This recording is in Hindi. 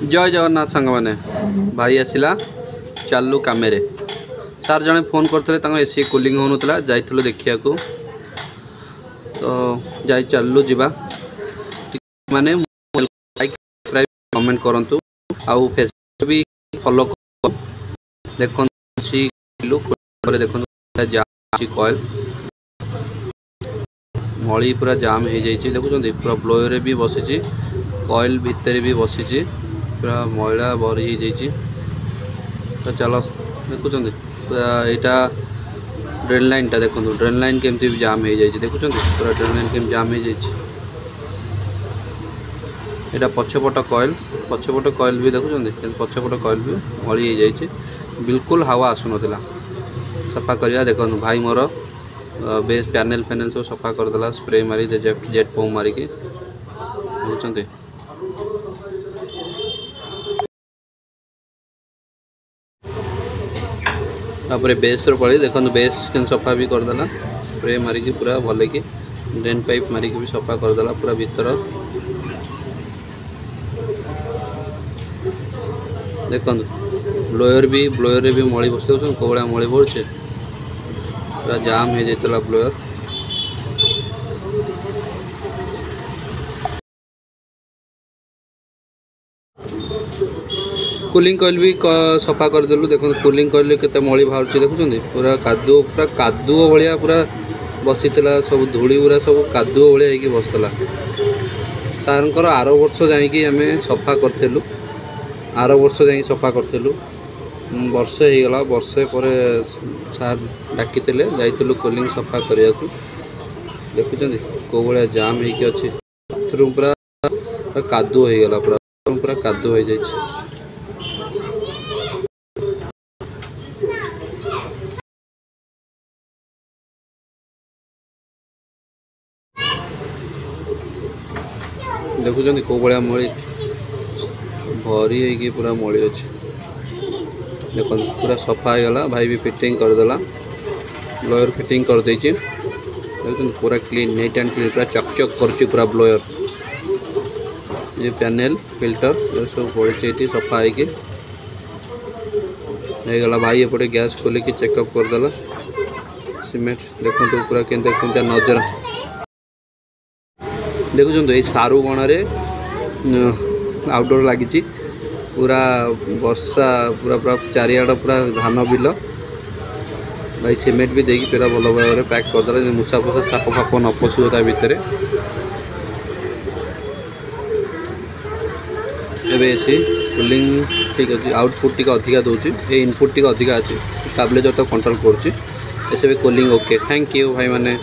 जय जगन्नाथ सांग मैंने भाई आसला चालू कम सार जड़े फोन करते एसी कूलिंग हो नाला जाइलु देखा तो जा चलू जा माने कमेंट करूँ आउ फेसबुक भी फॉलो देखो कॉइल मली पूरा जाम हो जाइए देखुं पूरा ब्लोयर भी बसी कॉइल भितर भी बसी पूरा मैला भरी हो जाइए तो चलो देखुं यहाँ ड्रेन लाइन टा देखो ड्रेन लाइन केमती भी जाम हो जाइए देखुं पूरा ड्रेन लाइन केम जाम हो जाइए यहाँ पछपट कॉइल भी देखुं पछपट कॉइल भी मली हो जाइए बिल्कुल हवा आसु नाला सफा करिया देखो भाई मोर बेस पैनल फैनल सब सफा करदेला स्प्रे मारी जेट पोम मारिकी बुझुंट तापर बेस पड़ी देखो बेस के सफा भी करदेला स्प्रे मारिकी पूरा भल कि ड्रेन पाइप मारिकी भी सफा करदेला पूरा भीतर देखो ब्लोयर भी मली बस कौड़ा मली बढ़े पूरा जाम हो जाता ब्लोयर कूलिंग कॉइल भी सफा करदेलु देखो कूलिंग कॉइल केते मली बाहर देखुं पूरा कादुओ भाया पूरा बसी सब धूली गुरा सब कादुओ भाया होगी बसला सार आर वर्ष जाकि आम सफा करूँ आर वर्ष जा सफा करूँ वर्षे हो गला वर्षे पर सार डाकी जाइलु कूलिंग सफा करने को देखुं कौ भाया जाम होगी बाथरूम पूरा कादुओ हो गला पूरा कादुओ हो जाए देखुं कौ भाया मली भरी होगी पूरा मली अच्छे देखो पूरा सफा हो गला भाई भी फिटिंग करदेला ब्लोयर फिटिंग कर देछि देखो पूरा क्लीन नीट एंड क्लीन पूरा चकचक कर पूरा ब्लोयर ये पैनल फिल्टर ये सब पड़े ये सफा होगला भाई एपटे गैस खोलिकी चेकअप करदेला सीमेंट देखो तो पूरा केंता नजर देखुं ये सारू बण आउटडोर लगी पूरा वर्षा पूरा पूरा चारिआड पूरा धान बिल भाई सीमेंट भी देकी पूरा भल भाव पैक करदेला मूसा फूसा साप फाप न पशु ता भितर एसी कूलिंग ठीक अच्छे आउटपुट टी अधिका दूसरी ये इनपुट टी अधिका अच्छे स्टेबलाइजर तो कंट्रोल करूँ भी कूलिंग ओके थैंक यू भाई माने।